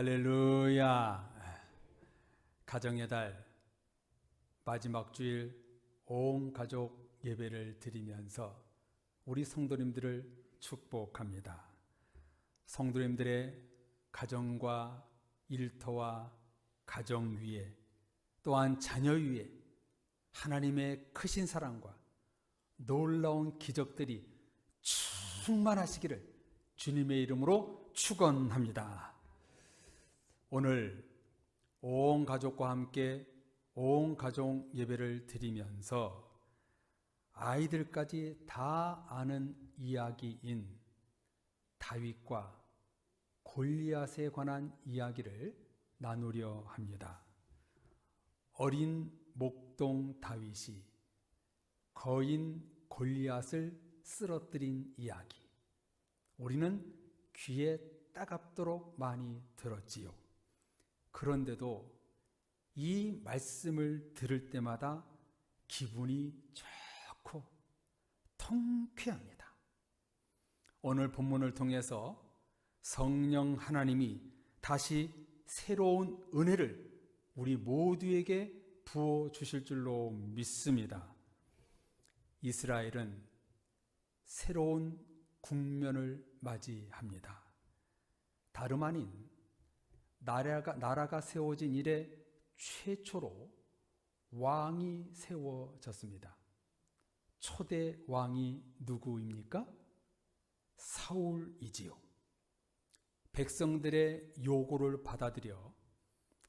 할렐루야. 가정의 달 마지막 주일 온 가족 예배를 드리면서 우리 성도님들을 축복합니다. 성도님들의 가정과 일터와 가정 위에 또한 자녀 위에 하나님의 크신 사랑과 놀라운 기적들이 충만하시기를 주님의 이름으로 축원합니다. 오늘 온 가족과 함께 온 가족 예배를 드리면서 아이들까지 다 아는 이야기인 다윗과 골리앗에 관한 이야기를 나누려 합니다. 어린 목동 다윗이 거인 골리앗을 쓰러뜨린 이야기, 우리는 귀에 따갑도록 많이 들었지요. 그런데도 이 말씀을 들을 때마다 기분이 좋고 통쾌합니다. 오늘 본문을 통해서 성령 하나님이 다시 새로운 은혜를 우리 모두에게 부어 주실 줄로 믿습니다. 이스라엘은 새로운 국면을 맞이합니다. 다름 아닌 나라가 세워진 이래 최초로 왕이 세워졌습니다. 초대 왕이 누구입니까? 사울이지요. 백성들의 요구를 받아들여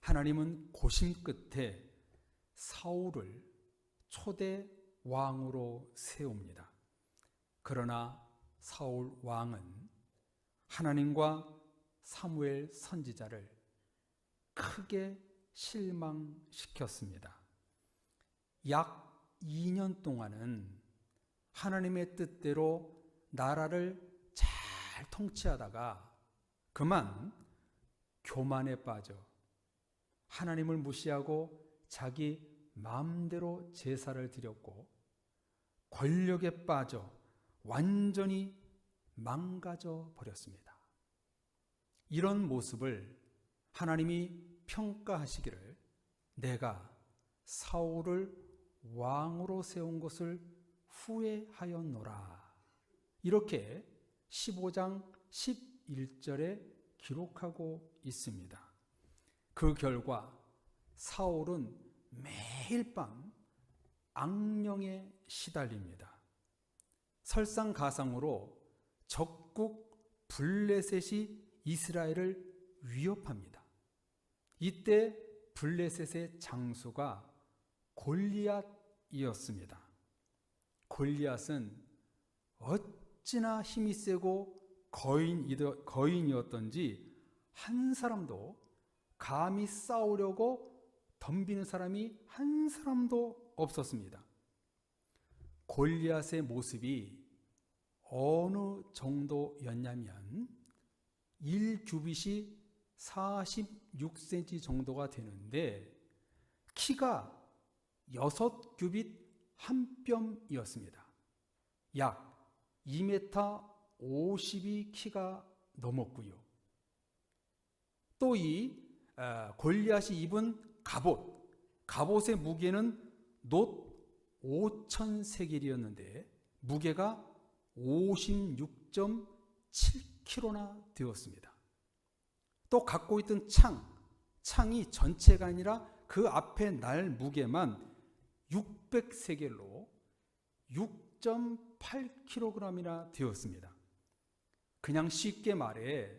하나님은 고심 끝에 사울을 초대 왕으로 세웁니다. 그러나 사울 왕은 하나님과 사무엘 선지자를 크게 실망시켰습니다. 약 2년 동안은 하나님의 뜻대로 나라를 잘 통치하다가 그만 교만에 빠져 하나님을 무시하고 자기 마음대로 제사를 드렸고 권력에 빠져 완전히 망가져 버렸습니다. 이런 모습을 하나님이 평가하시기를 내가 사울을 왕으로 세운 것을 후회하였노라. 이렇게 15장 11절에 기록하고 있습니다. 그 결과 사울은 매일 밤 악령에 시달립니다. 설상가상으로 적국 블레셋이 이스라엘을 위협합니다. 이때 블레셋의 장수가 골리앗이었습니다. 골리앗은 어찌나 힘이 세고 거인이었던지 한 사람도 감히 싸우려고 덤비는 사람이 한 사람도 없었습니다. 골리앗의 모습이 어느 정도였냐면 1규빗이 46cm 정도가 되는데 키가 6규빗 한 뼘이었습니다. 약 2m 50이 키가 넘었고요. 또 이 골리앗이 입은 갑옷의 무게는 놋 5,000세겔이었는데 무게가 56.7kg나 되었습니다. 또 갖고 있던 창이 전체가 아니라 그 앞에 날 무게만 600세겔로 6.8kg이나 되었습니다. 그냥 쉽게 말해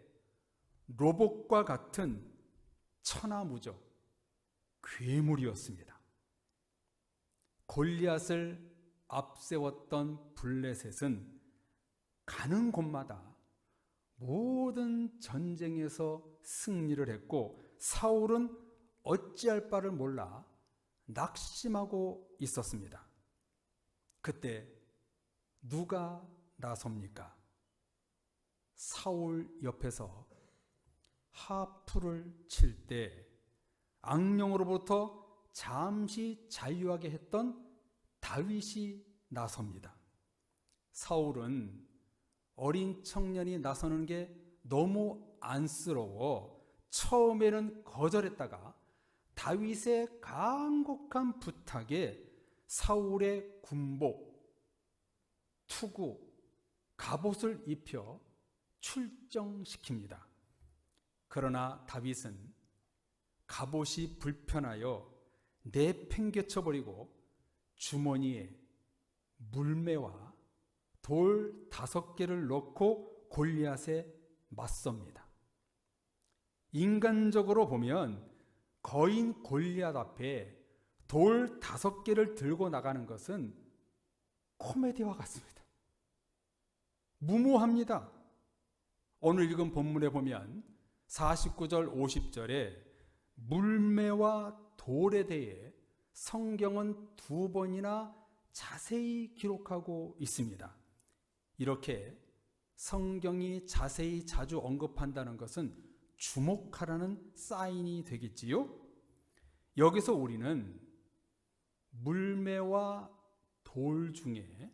로봇과 같은 천하무적 괴물이었습니다. 골리앗을 앞세웠던 블레셋은 가는 곳마다 모든 전쟁에서 승리를 했고 사울은 어찌할 바를 몰라 낙심하고 있었습니다. 그때 누가 나섭니까? 사울 옆에서 하프를 칠 때 악령으로부터 잠시 자유하게 했던 다윗이 나섭니다. 사울은 어린 청년이 나서는 게 너무 안쓰러워 처음에는 거절했다가 다윗의 간곡한 부탁에 사울의 군복, 투구, 갑옷을 입혀 출정시킵니다. 그러나 다윗은 갑옷이 불편하여 내팽개쳐버리고 주머니에 물매와 돌 5개를 넣고 골리앗에 맞섭니다. 인간적으로 보면 거인 골리앗 앞에 돌 5개를 들고 나가는 것은 코미디와 같습니다. 무모합니다. 오늘 읽은 본문에 보면 49절 50절에 물매와 돌에 대해 성경은 2번이나 자세히 기록하고 있습니다. 이렇게 성경이 자세히 자주 언급한다는 것은 주목하라는 사인이 되겠지요. 여기서 우리는 물매와 돌 중에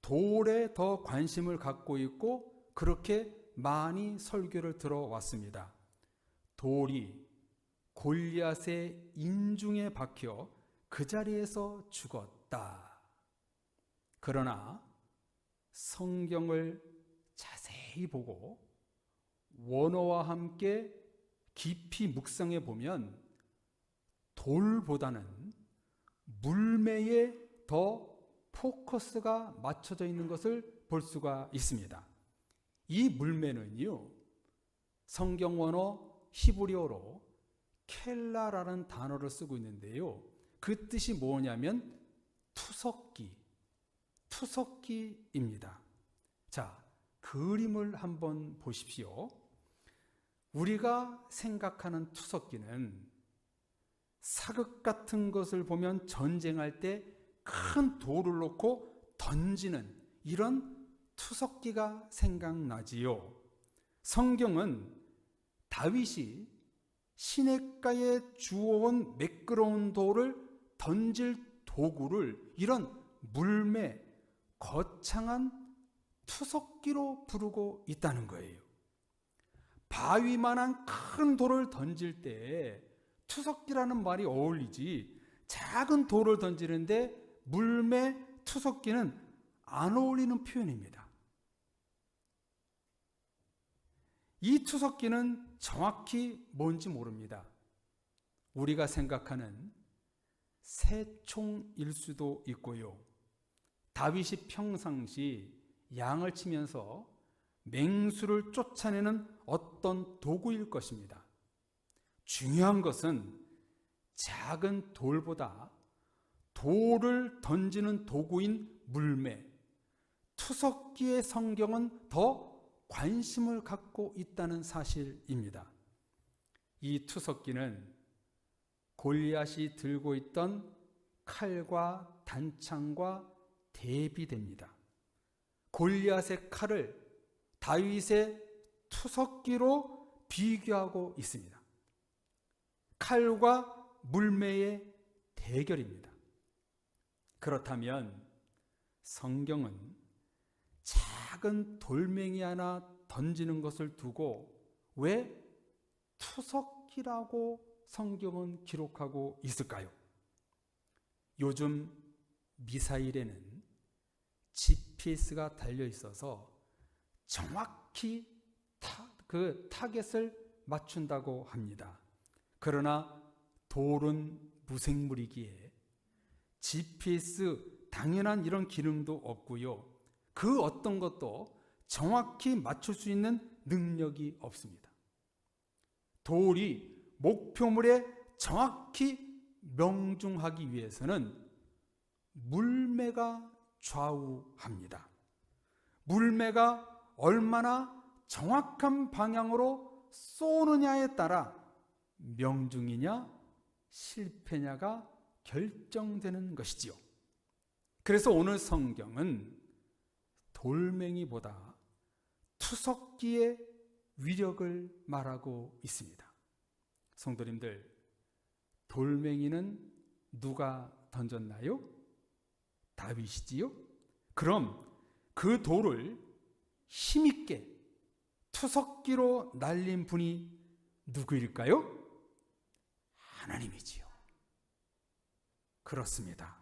돌에 더 관심을 갖고 있고 그렇게 많이 설교를 들어왔습니다. 돌이 골리앗의 인중에 박혀 그 자리에서 죽었다. 그러나 성경을 자세히 보고 원어와 함께 깊이 묵상해 보면 돌보다는 물매에 더 포커스가 맞춰져 있는 것을 볼 수가 있습니다. 이 물매는요, 성경 원어 히브리어로 켈라라는 단어를 쓰고 있는데요, 그 뜻이 뭐냐면 투석기입니다. 자, 그림을 한번 보십시오. 우리가 생각하는 투석기는 사극 같은 것을 보면 전쟁할 때 큰 돌을 놓고 던지는 이런 투석기가 생각나지요. 성경은 다윗이 시냇가에 주워온 매끄러운 돌을 던질 도구를 이런 물매, 거창한 투석기로 부르고 있다는 거예요. 바위만한 큰 돌을 던질 때 투석기라는 말이 어울리지, 작은 돌을 던지는데 물매, 투석기는 안 어울리는 표현입니다. 이 투석기는 정확히 뭔지 모릅니다. 우리가 생각하는 새총일 수도 있고요. 다윗이 평상시 양을 치면서 맹수를 쫓아내는 어떤 도구일 것입니다. 중요한 것은 작은 돌보다 돌을 던지는 도구인 물매, 투석기의 성경은 더 관심을 갖고 있다는 사실입니다. 이 투석기는 골리앗이 들고 있던 칼과 단창과 대비됩니다. 골리앗의 칼을 다윗의 투석기로 비교하고 있습니다. 칼과 물매의 대결입니다. 그렇다면 성경은 작은 돌멩이 하나 던지는 것을 두고 왜 투석기라고 성경은 기록하고 있을까요? 요즘 미사일에는 GPS가 달려 있어서 정확히 그 타겟을 맞춘다고 합니다. 그러나 돌은 무생물이기에 GPS 당연한 이런 기능도 없고요. 그 어떤 것도 정확히 맞출 수 있는 능력이 없습니다. 돌이 목표물에 정확히 명중하기 위해서는 물매가 좌우합니다. 물매가 얼마나 정확한 방향으로 쏘느냐에 따라 명중이냐 실패냐가 결정되는 것이지요. 그래서 오늘 성경은 돌멩이보다 투석기의 위력을 말하고 있습니다. 성도님들, 돌멩이는 누가 던졌나요? 다윗이지요? 그럼 그 돌을 힘있게 투석기로 날린 분이 누구일까요? 하나님이지요. 그렇습니다.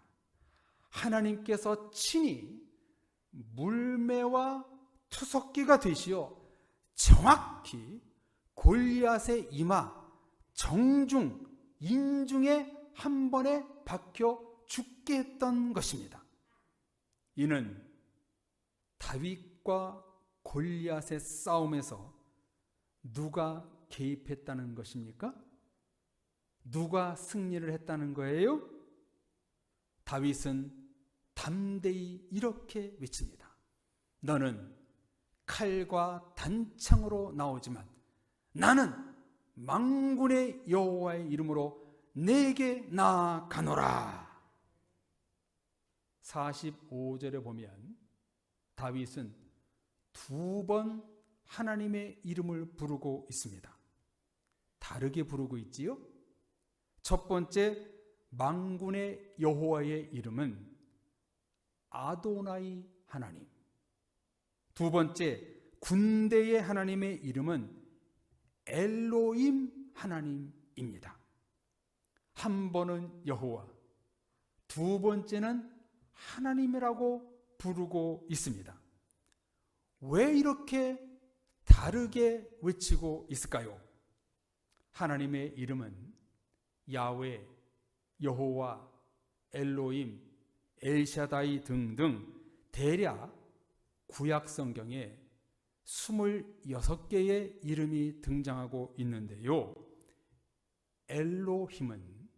하나님께서 친히 물매와 투석기가 되시어 정확히 골리앗의 이마 정중 인중에 한 번에 박혀 죽게 했던 것입니다. 이는 다윗과 골리앗의 싸움에서 누가 개입했다는 것입니까? 누가 승리를 했다는 거예요? 다윗은 담대히 이렇게 외칩니다. 너는 칼과 단창으로 나오지만 나는 만군의 여호와의 이름으로 내게 나아가노라. 45절에 보면 다윗은 2번 하나님의 이름을 부르고 있습니다. 다르게 부르고 있지요? 첫 번째 만군의 여호와의 이름은 아도나이 하나님, 두 번째 군대의 하나님의 이름은 엘로임 하나님입니다. 한 번은 여호와, 두 번째는 하나님이라고 부르고 있습니다. 왜 이렇게 다르게 외치고 있을까요? 하나님의 이름은 야훼, 여호와, 엘로임, 엘샤다이 등등 대략 구약 성경에 26개의 이름이 등장하고 있는데요. 엘로힘은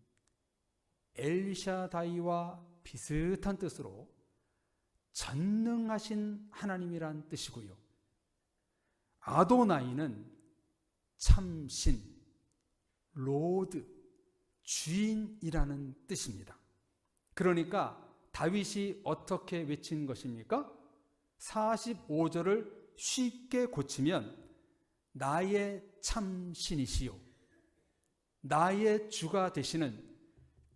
엘샤다이와 비슷한 뜻으로 전능하신 하나님이란 뜻이고요. 아도나이는 참신, 로드, 주인이라는 뜻입니다. 그러니까 다윗이 어떻게 외친 것입니까? 45절을 쉽게 고치면 나의 참신이시요 나의 주가 되시는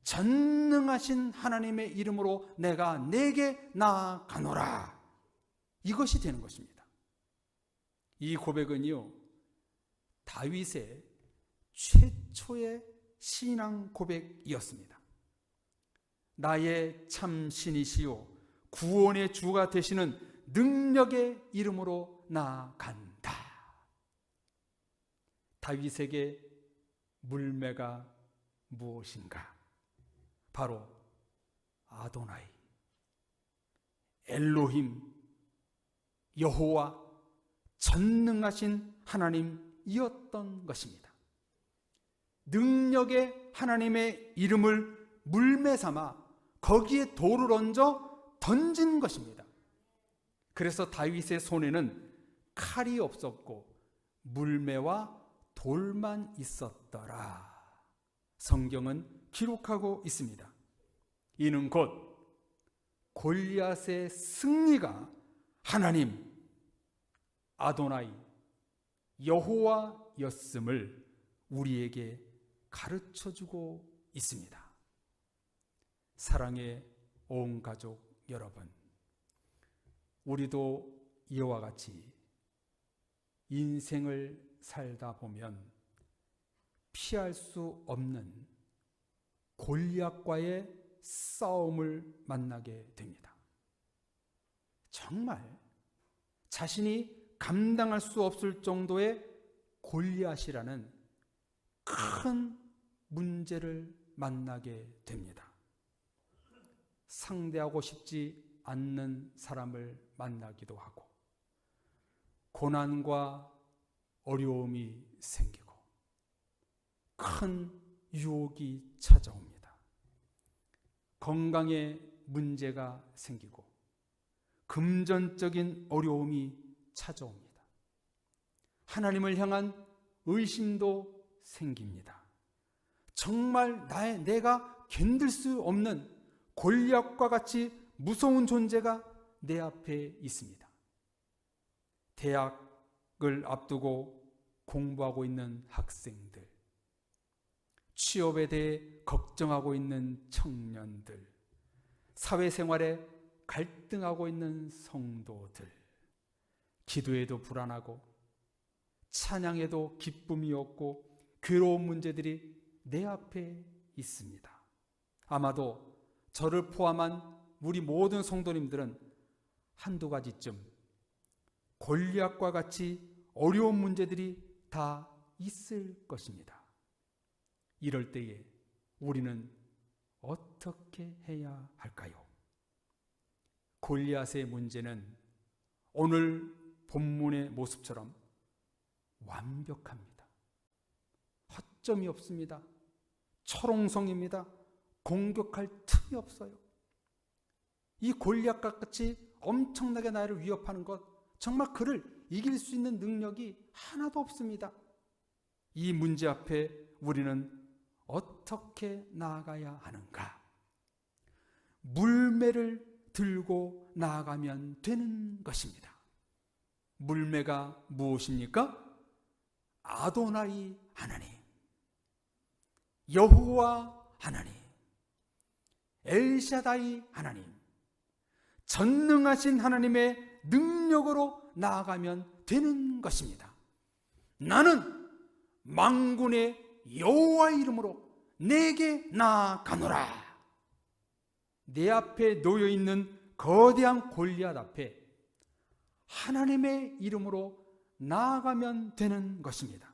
전능하신 하나님의 이름으로 내가 내게 나아가노라. 이것이 되는 것입니다. 이 고백은요, 다윗의 최초의 신앙 고백이었습니다. 나의 참신이시요 구원의 주가 되시는 능력의 이름으로 나아간다. 다윗에게 물매가 무엇인가? 바로 아도나이, 엘로힘, 여호와, 전능하신 하나님이었던 것입니다. 능력의 하나님의 이름을 물매 삼아 거기에 돌을 얹어 던진 것입니다. 그래서 다윗의 손에는 칼이 없었고 물매와 돌만 있었더라. 성경은 기록하고 있습니다. 이는 곧 골리앗의 승리가 하나님 아도나이 여호와였음을 우리에게 가르쳐주고 있습니다. 사랑의 온 가족 여러분, 우리도 이와 같이 인생을 살다 보면 피할 수 없는 골리앗과의 싸움을 만나게 됩니다. 정말 자신이 감당할 수 없을 정도의 골리앗이라는 큰 문제를 만나게 됩니다. 상대하고 싶지 않는 사람을 만나기도 하고 고난과 어려움이 생기고 큰 유혹이 찾아옵니다. 건강에 문제가 생기고 금전적인 어려움이 찾아옵니다. 하나님을 향한 의심도 생깁니다. 정말 내가 견딜 수 없는 골리앗과 같이 무서운 존재가 내 앞에 있습니다. 대학을 앞두고 공부하고 있는 학생들, 취업에 대해 걱정하고 있는 청년들, 사회생활에 갈등하고 있는 성도들, 기도에도 불안하고 찬양에도 기쁨이 없고 괴로운 문제들이 내 앞에 있습니다. 아마도 저를 포함한 우리 모든 성도님들은 한두 가지쯤 골리앗과 같이 어려운 문제들이 다 있을 것입니다. 이럴 때에 우리는 어떻게 해야 할까요? 골리앗의 문제는 오늘 본문의 모습처럼 완벽합니다. 허점이 없습니다. 철옹성입니다. 공격할 틈이 없어요. 이 골리앗과 같이 엄청나게 나를 위협하는 것, 정말 그를 이길 수 있는 능력이 하나도 없습니다. 이 문제 앞에 우리는 어떻게 나아가야 하는가? 물매를 들고 나아가면 되는 것입니다. 물매가 무엇입니까? 아도나이 하나님, 여호와 하나님, 엘샤다이 하나님, 전능하신 하나님의 능력으로 나아가면 되는 것입니다. 나는 만군의 여호와의 이름으로 내게 나아가노라. 내 앞에 놓여있는 거대한 골리앗 앞에 하나님의 이름으로 나아가면 되는 것입니다.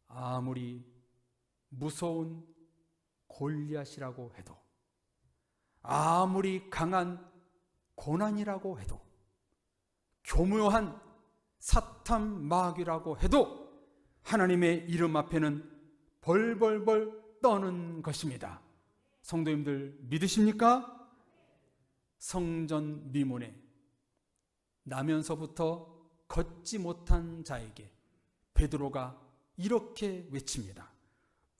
아무리 무서운 골리앗이라고 해도, 아무리 강한 고난이라고 해도, 교묘한 사탄 마귀라고 해도 하나님의 이름 앞에는 벌벌벌 떠는 것입니다. 성도님들 믿으십니까? 성전 미문에 나면서부터 걷지 못한 자에게 베드로가 이렇게 외칩니다.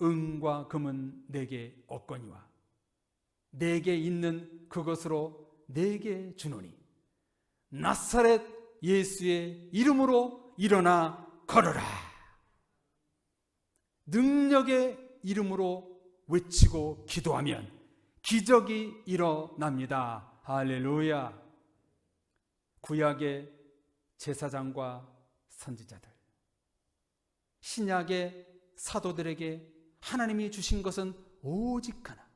은과 금은 내게 없거니와 내게 있는 그것으로 내게 주노니 나사렛 예수의 이름으로 일어나 걸어라. 능력의 이름으로 외치고 기도하면 기적이 일어납니다. 할렐루야. 구약의 제사장과 선지자들, 신약의 사도들에게 하나님이 주신 것은 오직 하나,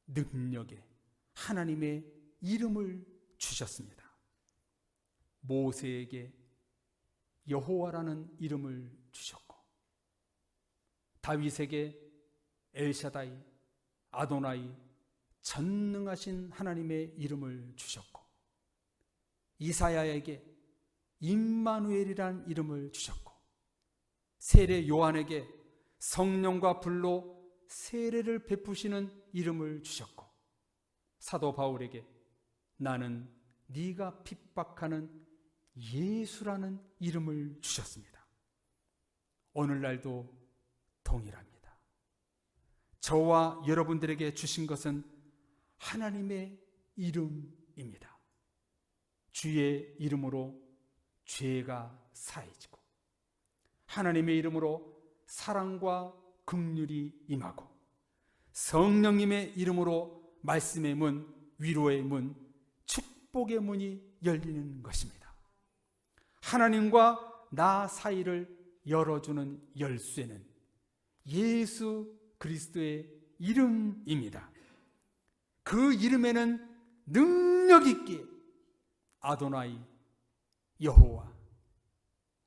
능력의 하나님의 이름을 주셨습니다. 모세에게 여호와라는 이름을 주셨고, 다윗에게 엘샤다이, 아도나이, 전능하신 하나님의 이름을 주셨고, 이사야에게 임마누엘이라는 이름을 주셨고, 세례 요한에게 성령과 불로 세례를 베푸시는 이름을 주셨고, 사도 바울에게 나는 네가 핍박하는 예수라는 이름을 주셨습니다. 오늘날도 동일합니다. 저와 여러분들에게 주신 것은 하나님의 이름입니다. 주의 이름으로 죄가 사해지고, 하나님의 이름으로 사랑과 긍휼이 임하고, 성령님의 이름으로 말씀의 문, 위로의 문, 축복의 문이 열리는 것입니다. 하나님과 나 사이를 열어주는 열쇠는 예수 그리스도의 이름입니다. 그 이름에는 능력 있기에 아도나이, 여호와,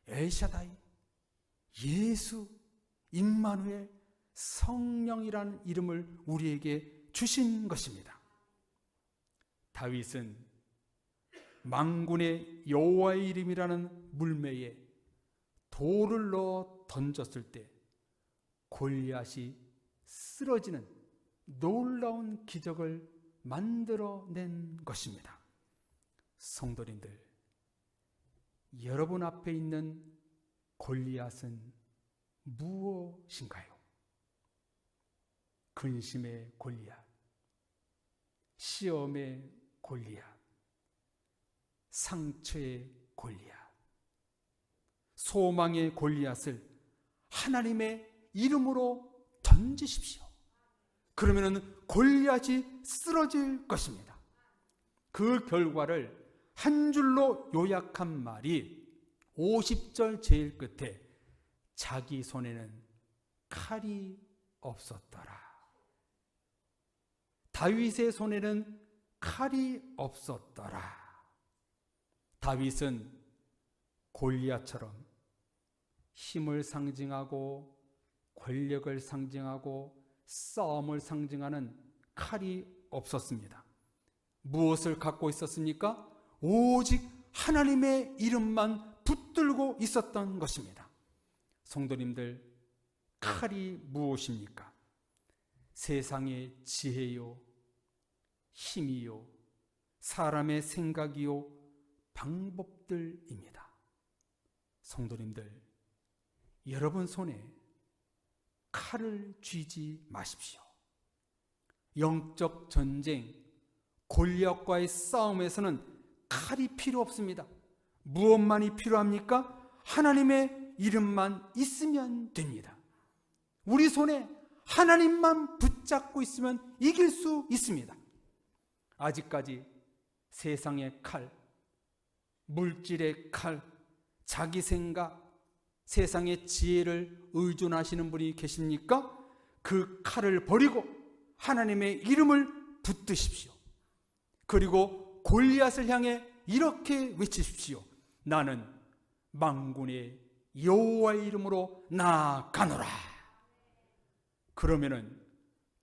엘샤다이, 예수, 임마누엘, 성령이라는 이름을 우리에게 주신 것입니다. 다윗은 만군의 여호와의 이름이라는 물매에 돌을 넣어 던졌을 때 골리앗이 쓰러지는 놀라운 기적을 만들어낸 것입니다. 성도님들, 여러분 앞에 있는 골리앗은 무엇인가요? 근심의 골리앗, 시험의 골리앗, 상처의 골리앗, 소망의 골리앗을 하나님의 이름으로 던지십시오. 그러면 골리앗이 쓰러질 것입니다. 그 결과를 한 줄로 요약한 말이 50절 제일 끝에 자기 손에는 칼이 없었더라. 다윗의 손에는 칼이 없었더라. 다윗은 골리앗처럼 힘을 상징하고 권력을 상징하고 싸움을 상징하는 칼이 없었습니다. 무엇을 갖고 있었습니까? 오직 하나님의 이름만 붙들고 있었던 것입니다. 성도님들, 칼이 무엇입니까? 세상의 지혜요, 힘이요, 사람의 생각이요, 방법들입니다. 성도님들, 여러분 손에 칼을 쥐지 마십시오. 영적 전쟁, 골리앗과의 싸움에서는 칼이 필요 없습니다. 무엇만이 필요합니까? 하나님의 이름만 있으면 됩니다. 우리 손에 하나님만 붙잡고 있으면 이길 수 있습니다. 아직까지 세상의 칼, 물질의 칼, 자기 생각, 세상의 지혜를 의존하시는 분이 계십니까? 그 칼을 버리고 하나님의 이름을 붙드십시오. 그리고 골리앗을 향해 이렇게 외치십시오. 나는 만군의 여호와의 이름으로 나아가노라. 그러면은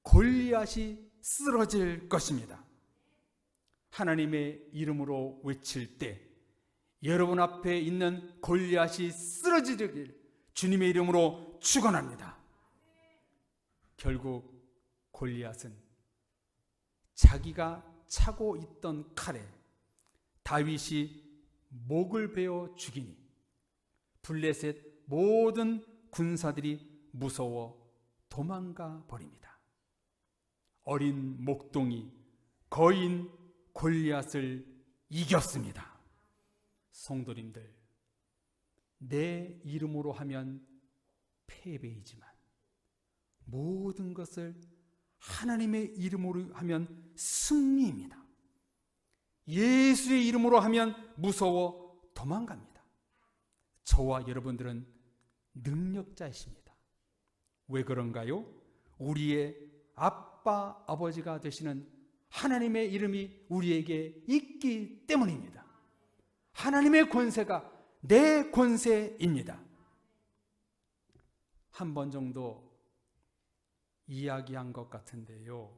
골리앗이 쓰러질 것입니다. 하나님의 이름으로 외칠 때 여러분 앞에 있는 골리앗이 쓰러지길 주님의 이름으로 축원합니다. 결국 골리앗은 자기가 차고 있던 칼에 다윗이 목을 베어 죽이니 블레셋 모든 군사들이 무서워 도망가 버립니다. 어린 목동이 거인 골리앗을 이겼습니다. 성도님들, 내 이름으로 하면 패배이지만 모든 것을 하나님의 이름으로 하면 승리입니다. 예수의 이름으로 하면 무서워 도망갑니다. 저와 여러분들은 능력자이십니다. 왜 그런가요? 우리의 아빠, 아버지가 되시는 하나님의 이름이 우리에게 있기 때문입니다. 하나님의 권세가 내 권세입니다. 한 번 정도 이야기한 것 같은데요.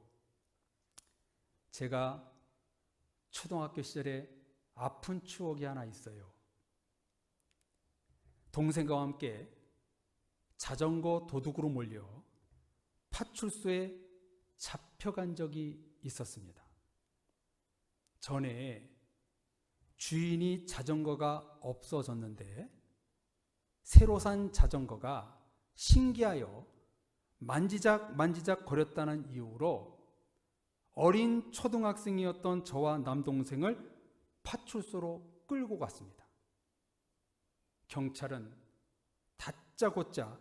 제가 초등학교 시절에 아픈 추억이 하나 있어요. 동생과 함께 자전거 도둑으로 몰려 파출소에 잡혀간 적이 있었습니다. 전에 주인이 자전거가 없어졌는데 새로 산 자전거가 신기하여 만지작 거렸다는 이유로 어린 초등학생이었던 저와 남동생을 파출소로 끌고 갔습니다. 경찰은 다짜고짜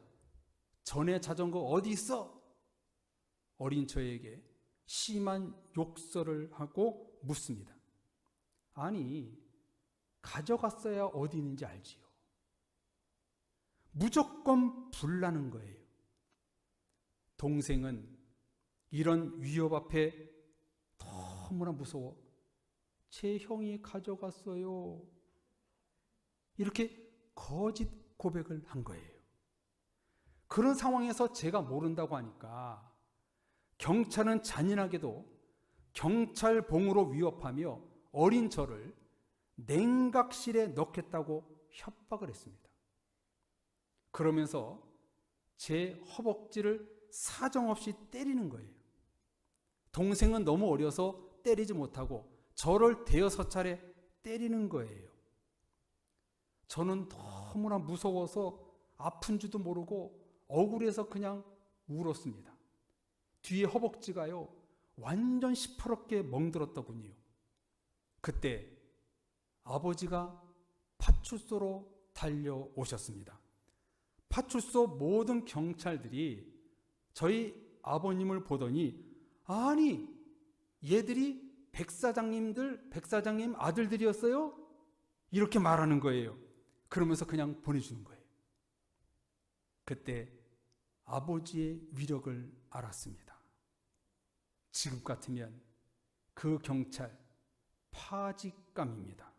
전에 자전거 어디 있어? 어린 저에게 심한 욕설을 하고 묻습니다. 아니, 가져갔어야 어디 있는지 알지요. 무조건 불나는 거예요. 동생은 이런 위협 앞에 너무나 무서워 제 형이 가져갔어요. 이렇게 거짓 고백을 한 거예요. 그런 상황에서 제가 모른다고 하니까 경찰은 잔인하게도 경찰봉으로 위협하며 어린 저를 냉각실에 넣겠다고 협박을 했습니다. 그러면서 제 허벅지를 사정없이 때리는 거예요. 동생은 너무 어려서 때리지 못하고 저를 대여섯 차례 때리는 거예요. 저는 너무나 무서워서 아픈 줄도 모르고 억울해서 그냥 울었습니다. 뒤에 허벅지가요 완전 시퍼렇게 멍들었더군요. 그때 아버지가 파출소로 달려오셨습니다. 파출소 모든 경찰들이 저희 아버님을 보더니 아니 얘들이 백사장님 아들들이었어요? 이렇게 말하는 거예요. 그러면서 그냥 보내주는 거예요. 그때 아버지의 위력을 알았습니다. 지금 같으면 그 경찰 파직감입니다.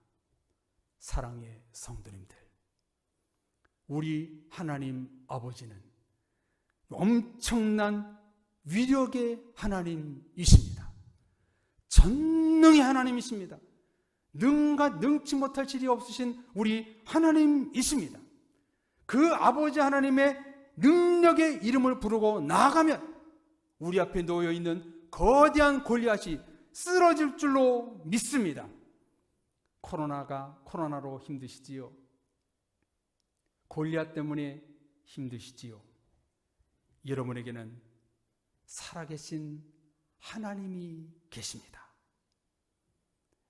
사랑의 성도님들, 우리 하나님 아버지는 엄청난 위력의 하나님이십니다. 전능의 하나님이십니다. 능가 능치 못할 일이 없으신 우리 하나님이십니다. 그 아버지 하나님의 능력의 이름을 부르고 나아가면 우리 앞에 놓여 있는 거대한 골리앗이 쓰러질 줄로 믿습니다. 코로나로 힘드시지요? 골리앗 때문에 힘드시지요? 여러분에게는 살아계신 하나님이 계십니다.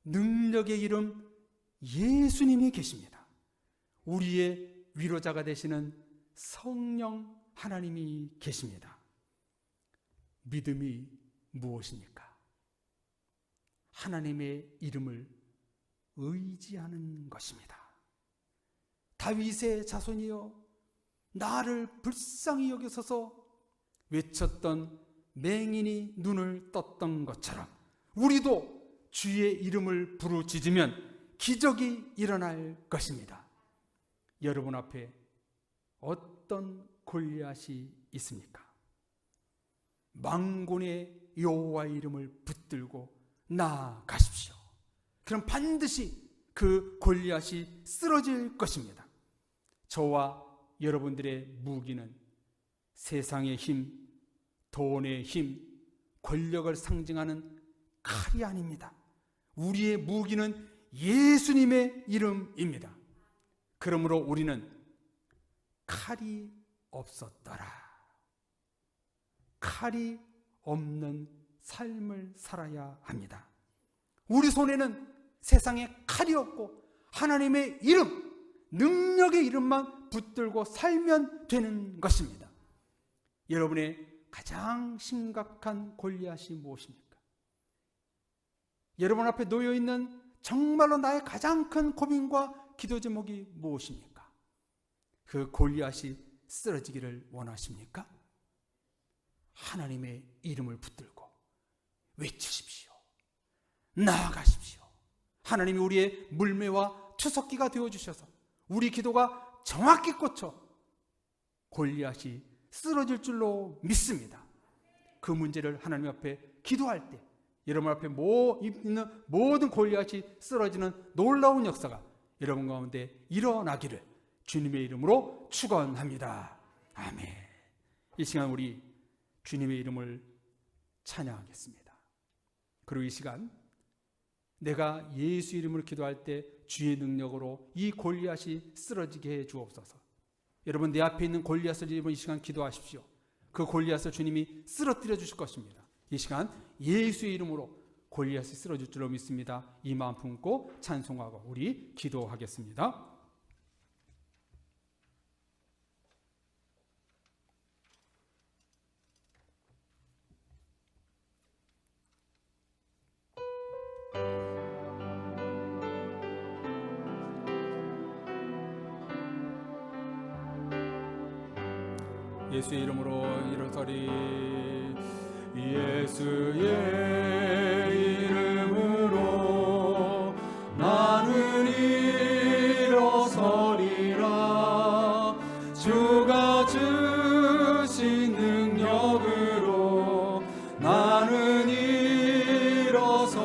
능력의 이름 예수님이 계십니다. 우리의 위로자가 되시는 성령 하나님이 계십니다. 믿음이 무엇입니까? 하나님의 이름을 의지하는 것입니다. 다윗의 자손이여 나를 불쌍히 여기소서 외쳤던 맹인이 눈을 떴던 것처럼 우리도 주의 이름을 부르짖으면 기적이 일어날 것입니다. 여러분 앞에 어떤 골리앗이 있습니까? 만군의 여호와의 이름을 붙들고 나아가십시오. 그럼 반드시 그 골리앗이 쓰러질 것입니다. 저와 여러분들의 무기는 세상의 힘, 돈의 힘, 권력을 상징하는 칼이 아닙니다. 우리의 무기는 예수님의 이름입니다. 그러므로 우리는 칼이 없었더라, 칼이 없는 삶을 살아야 합니다. 우리 손에는 세상에 칼이 없고 하나님의 이름, 능력의 이름만 붙들고 살면 되는 것입니다. 여러분의 가장 심각한 골리앗이 무엇입니까? 여러분 앞에 놓여있는 정말로 나의 가장 큰 고민과 기도 제목이 무엇입니까? 그 골리앗이 쓰러지기를 원하십니까? 하나님의 이름을 붙들고 외치십시오. 나아가십시오. 하나님이 우리의 물매와 투석기가 되어주셔서 우리 기도가 정확히 꽂혀 골리앗이 쓰러질 줄로 믿습니다. 그 문제를 하나님 앞에 기도할 때 여러분 앞에 있는 모든 골리앗이 쓰러지는 놀라운 역사가 여러분 가운데 일어나기를 주님의 이름으로 축원합니다. 아멘. 이 시간 우리 주님의 이름을 찬양하겠습니다. 그리고 이 시간 내가 예수 이름을 기도할 때 주의 능력으로 이 골리앗이 쓰러지게 해 주옵소서. 여러분 내 앞에 있는 골리앗을 이 시간 기도하십시오. 그 골리앗을 주님이 쓰러뜨려 주실 것입니다. 이 시간 예수의 이름으로 골리앗이 쓰러질 줄로 믿습니다. 이 마음 품고 찬송하고 우리 기도하겠습니다. 예수의 이름으로 일어서리. 예수의 이름으로 나는 일어서리라. 주가 주신 능력으로 나는 일어서리라.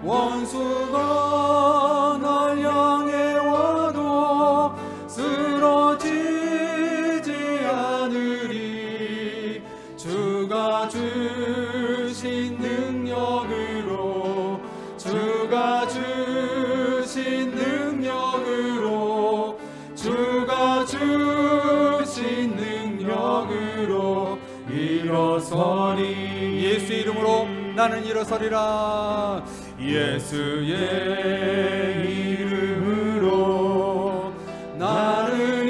원수가 날 향해 와도 쓰러지지 않으리. 주가 주신 능력으로, 주가 주신 능력으로, 주가 주신 능력으로 일어서리. 예수의 이름으로 나는 일어서리라. 예수의 이름으로 나는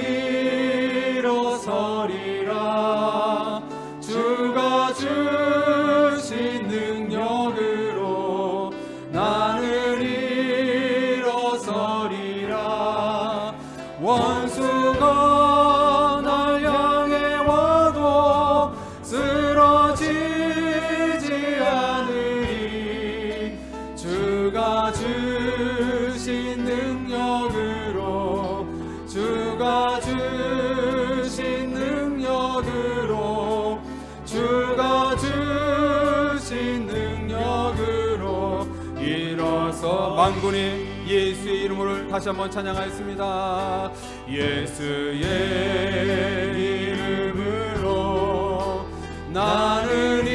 일어서리라. 주가 주신 능력으로 나는 일어서리라. 원수가 쓰러지지 않으리. 주가 주신 능력으로, 주가 주신 능력으로, 주가 주신 능력으로 일어서 만군이 예수의 이름을 다시 한번 찬양하였습니다. 예수의 이름으로 나는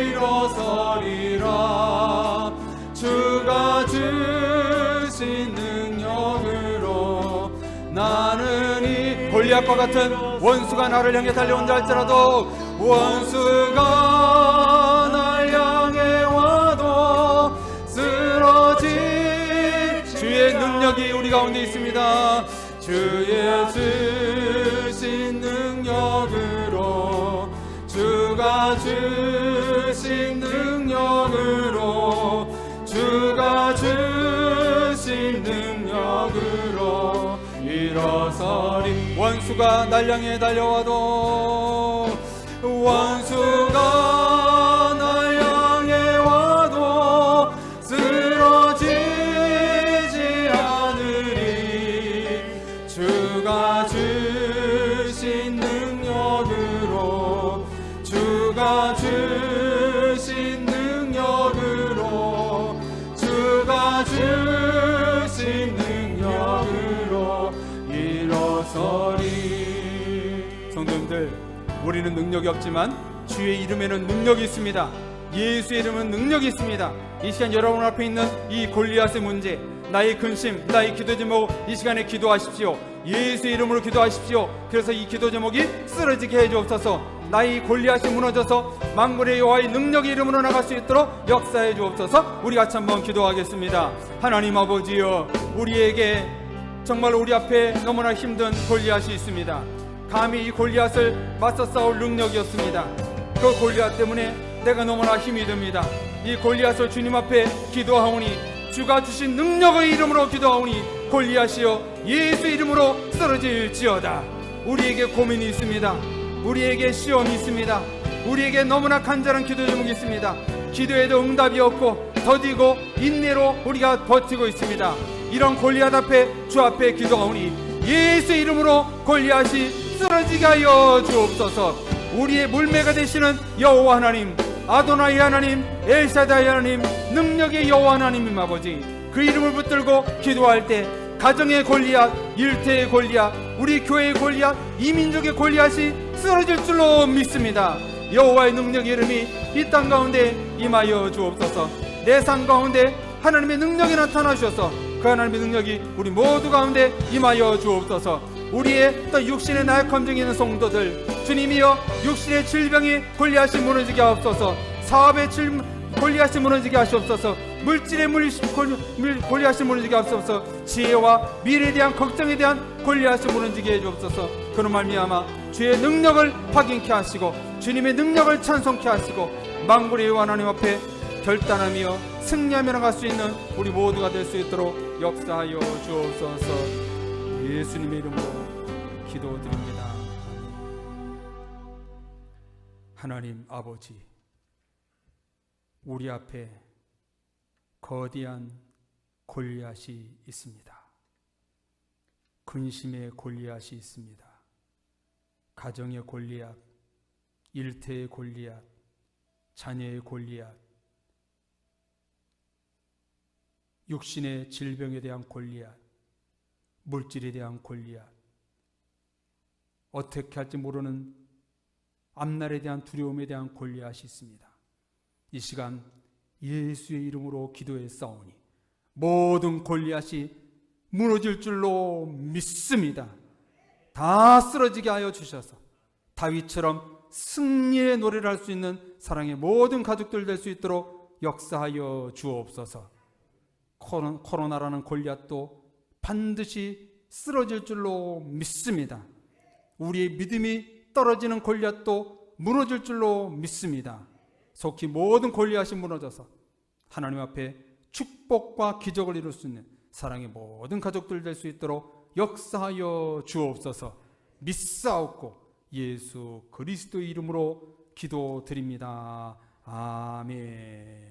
일어서리라. 주가 주신 능력으로 나는 이 골리앗과 같은 원수가 나를 향해 달려온다 할지라도, 원수가 날 향해 와도 쓰러지. 주의 능력이 우리 가운데 있습니다. 주의 주신 능력으로, 주가 주신 능력으로, 주가 주신 능력으로 일어서리. 원수가 날 향해 달려와도, 원수가 날 향해 와도 쓰러지지 않으리. 주가 주신 능력으로, 주가 주신 능력으로, 주가 주신 능력으로 일어서리. 성도님들, 우리는 능력이 없지만 주의 이름에는 능력이 있습니다. 예수의 이름은 능력이 있습니다. 이 시간 여러분 앞에 있는 이 골리앗의 문제, 나의 근심, 나의 기도 제목, 이 시간에 기도하십시오. 예수의 이름으로 기도하십시오. 그래서 이 기도 제목이 쓰러지게 해주옵소서. 나의 골리앗이 무너져서 만군의 여호와의 능력의 이름으로 나갈 수 있도록 역사해 주옵소서. 우리 같이 한번 기도하겠습니다. 하나님 아버지여, 우리에게 정말 우리 앞에 너무나 힘든 골리앗이 있습니다. 감히 이 골리앗을 맞서 싸울 능력이었습니다. 그 골리앗 때문에 내가 너무나 힘이 듭니다. 이 골리앗을 주님 앞에 기도하오니, 주가 주신 능력의 이름으로 기도하오니, 골리앗이여 예수 이름으로 쓰러질지어다. 우리에게 고민이 있습니다. 우리에게 시험이 있습니다. 우리에게 너무나 간절한 기도 제목이 있습니다. 기도에도 응답이 없고 더디고 인내로 우리가 버티고 있습니다. 이런 골리앗 앞에 주 앞에 기도하오니 예수 이름으로 골리앗이 쓰러지게 하여 주옵소서. 우리의 물매가 되시는 여호와 하나님, 아도나이 하나님, 엘샤다이 하나님, 능력의 여호와 하나님 아버지, 그 이름을 붙들고 기도할 때 가정의 골리앗, 일터의 골리앗, 우리 교회의 골리앗, 이민족의 골리앗이 쓰러질 줄로 믿습니다. 여호와의 능력의 이름이 이 땅 가운데 임하여 주옵소서. 내 삶 가운데 하나님의 능력이 나타나셔서 그 하나님의 능력이 우리 모두 가운데 임하여 주옵소서. 우리의 또 육신의 나약함 중에 있는 성도들, 주님이여 육신의 질병이 골리앗이 무너지게 하옵소서. 사업의 골리앗이 무너지게 하시옵소서. 물질의 골리앗이 무너지게 하옵소서. 지혜와 미래에 대한 걱정에 대한 골리앗이 무너지게 해주옵소서. 그런 말미암아 주의 능력을 확인케 하시고 주님의 능력을 찬송케 하시고 만군의 여호와 하나님 앞에 결단하며 승리하며 나갈 수 있는 우리 모두가 될 수 있도록 역사하여 주옵소서. 예수님의 이름으로 기도드립니다. 하나님 아버지, 우리 앞에 거대한 골리앗이 있습니다. 근심의 골리앗이 있습니다. 가정의 골리앗, 일터의 골리앗, 자녀의 골리앗, 육신의 질병에 대한 골리앗, 물질에 대한 골리앗, 어떻게 할지 모르는 앞날에 대한 두려움에 대한 골리앗이 있습니다. 이 시간 예수의 이름으로 기도해 싸우니 모든 골리앗이 무너질 줄로 믿습니다. 다 쓰러지게 하여 주셔서 다윗처럼 승리의 노래를 할 수 있는 사랑의 모든 가족들 될 수 있도록 역사하여 주옵소서. 코로나라는 골리앗도 반드시 쓰러질 줄로 믿습니다. 우리의 믿음이 떨어지는 골리앗도 무너질 줄로 믿습니다. 속히 모든 골리앗이 무너져서 하나님 앞에 축복과 기적을 이룰 수 있는 사랑의 모든 가족들 될 수 있도록 역사하여 주옵소서. 믿사옵고 예수 그리스도의 이름으로 기도드립니다. 아멘.